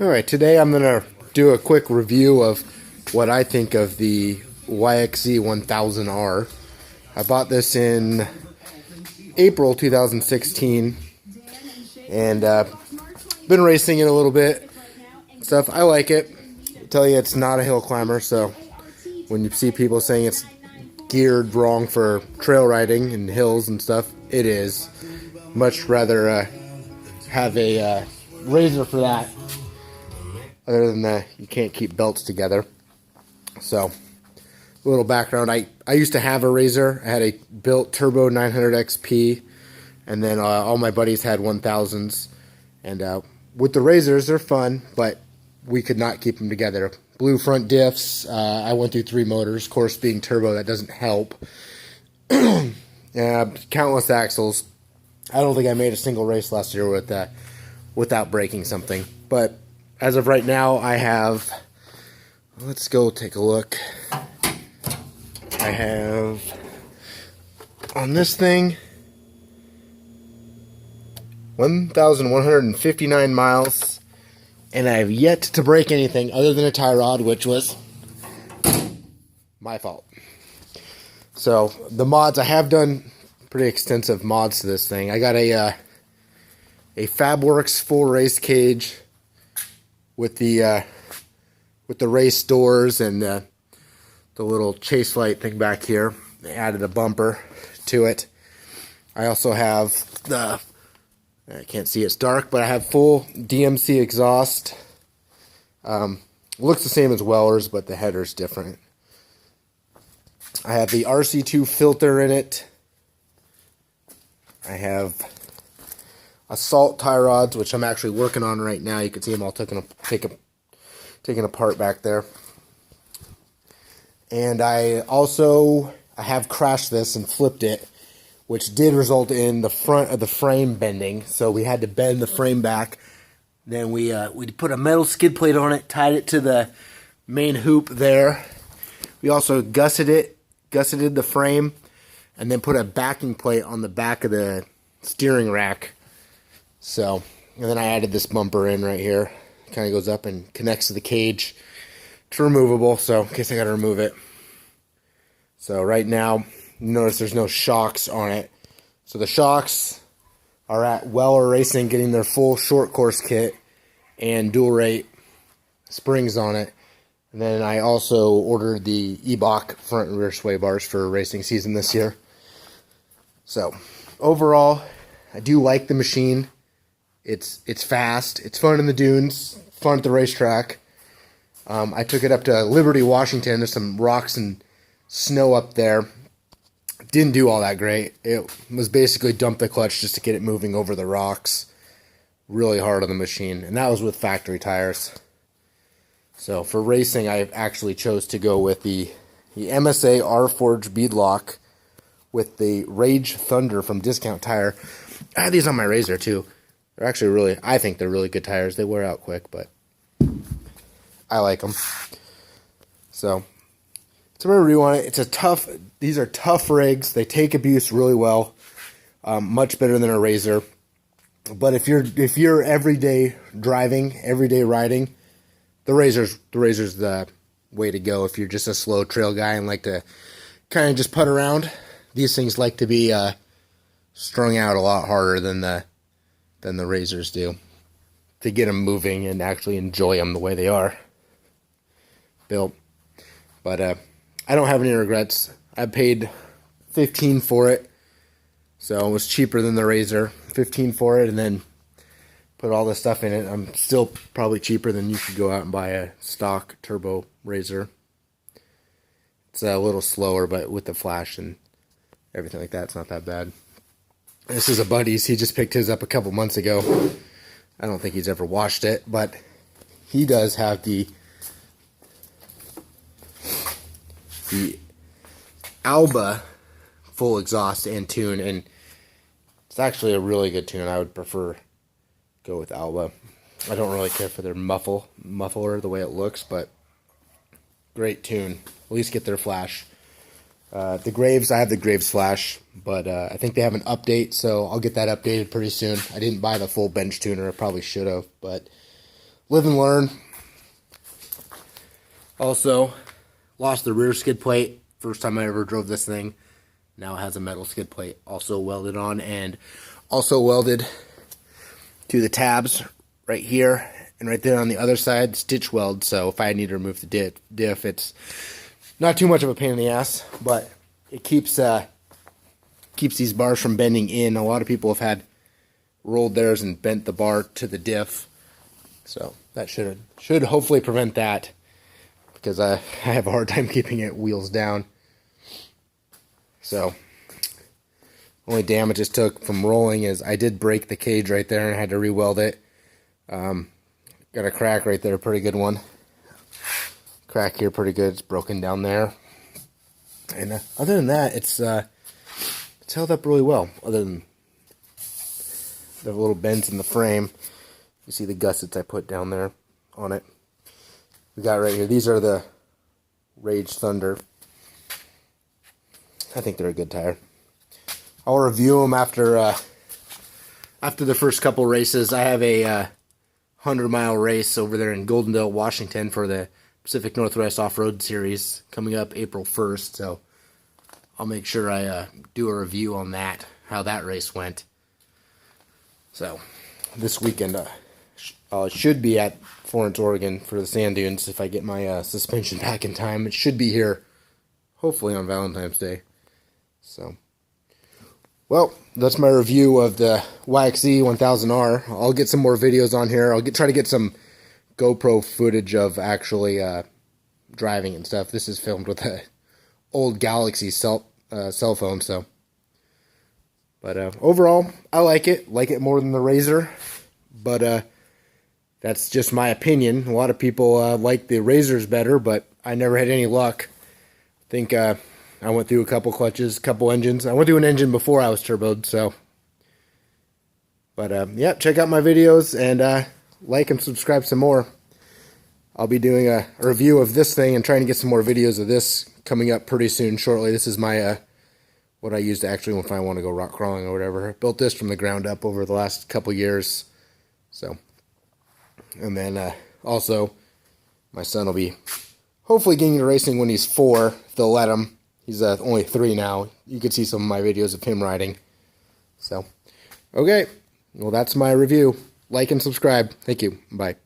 Alright, today I'm going to do a quick review of what I think of the YXZ 1000R. I bought this in April 2016 and been racing it a little bit. Stuff, I like it. I tell you, it's not a hill climber, so when you see people saying it's geared wrong for trail riding and hills and stuff, it is. Much rather have a razor for that. Other than that, you can't keep belts together. So, a little background. I used to have a razor. I had a built Turbo 900 XP, and then all my buddies had 1000s. And with the razors, they're fun, but we could not keep them together. Blue front diffs. I went through 3 motors. Of course, being turbo, that doesn't help. Countless axles. I don't think I made a single race last year with without breaking something. But as of right now, I have, let's go take a look. I have, on this thing, 1,159 miles, and I have yet to break anything other than a tie rod, which was my fault. So, the mods, I have done pretty extensive mods to this thing. I got a Fabworks full race cage with the race doors and the little chase light thing back here. They added a bumper to it. I also have I can't see, it's dark, but I have full DMC exhaust. Looks the same as Weller's, but the header's different. I have the RC2 filter in it. I have assault tie rods, which I'm actually working on right now. You can see them all taken apart back there. And I have crashed this and flipped it, which did result in the front of the frame bending. So we had to bend the frame back. Then we put a metal skid plate on it, tied it to the main hoop there. We also gusseted the frame, and then put a backing plate on the back of the steering rack. So, and then I added this bumper in right here. It kind of goes up and connects to the cage. It's removable, so in case I got to remove it. So right now, you notice there's no shocks on it. So the shocks are at Weller Racing getting their full short course kit and dual rate springs on it. And then I also ordered the Ebach front and rear sway bars for racing season this year. So overall, I do like the machine. It's fast. It's fun in the dunes. Fun at the racetrack. I took it up to Liberty, Washington. There's some rocks and snow up there. Didn't do all that great. It was basically dump the clutch just to get it moving over the rocks. Really hard on the machine. And that was with factory tires. So for racing, I actually chose to go with the MSA R-Forge beadlock with the Rage Thunder from Discount Tire. I had these on my Razor too. They're actually I think they're really good tires. They wear out quick, but I like them. So, it's a review on it. These are tough rigs. They take abuse really well. Much better than a Razor. But if you're everyday driving, everyday riding, the Razor's the way to go. If you're just a slow trail guy and like to kind of just putt around, these things like to be strung out a lot harder than the Razors do, to get them moving and actually enjoy them the way they are built. But I don't have any regrets. I paid $15 for it, so it was cheaper than the Razor. $15 for it, and then put all this stuff in it. I'm still probably cheaper than you could go out and buy a stock turbo Razor. It's a little slower, but with the flash and everything like that, it's not that bad. This is a buddy's. He just picked his up a couple months ago. I don't think he's ever washed it, but he does have the Alba full exhaust and tune, and it's actually a really good tune. I would prefer go with Alba. I don't really care for their muffler, the way it looks, but great tune. At least get their flash. The Graves, I have the Graves flash, but I think they have an update, so I'll get that updated pretty soon. I didn't buy the full bench tuner. I probably should have, but live and learn. Also, lost the rear skid plate. First time I ever drove this thing. Now it has a metal skid plate also welded on, and also welded to the tabs right here and right there on the other side, stitch weld. So if I need to remove the diff, it's not too much of a pain in the ass, but it keeps these bars from bending in. A lot of people have had rolled theirs and bent the bar to the diff, so that should hopefully prevent that, because I have a hard time keeping it wheels down. So only damage it took from rolling is I did break the cage right there and I had to re-weld it. Got a crack right there, pretty good one. Crack here, pretty good. It's broken down there. And other than that, it's held up really well. Other than the little bends in the frame, you see the gussets I put down there on it. We got right here. These are the Rage Thunder. I think they're a good tire. I'll review them after the first couple races. I have a 100-mile race over there in Goldendale, Washington for the Pacific Northwest Off-Road Series coming up April 1st. So I'll make sure I do a review on that, how that race went. So this weekend I should be at Florence, Oregon for the sand dunes if I get my suspension back in time. It should be here hopefully on Valentine's Day. So, well, that's my review of the YXZ 1000R. I'll get some more videos on here. I'll try to get some GoPro footage of actually driving and stuff. This is filmed with an old Galaxy cell phone, so. But overall, I like it. Like it more than the Razor. But that's just my opinion. A lot of people like the Razors better, but I never had any luck. I think I went through a couple clutches, a couple engines. I went through an engine before I was turboed, so. But yeah, check out my videos and like and subscribe some more. I'll be doing a review of this thing and trying to get some more videos of this coming up pretty soon, shortly. This is my what I use to actually if I want to go rock crawling or whatever. I built this from the ground up over the last couple years. So, and then also my son will be hopefully getting into racing when he's 4, if they'll let him. He's only 3 now. You can see some of my videos of him riding. So, okay. Well, that's my review. Like and subscribe. Thank you. Bye.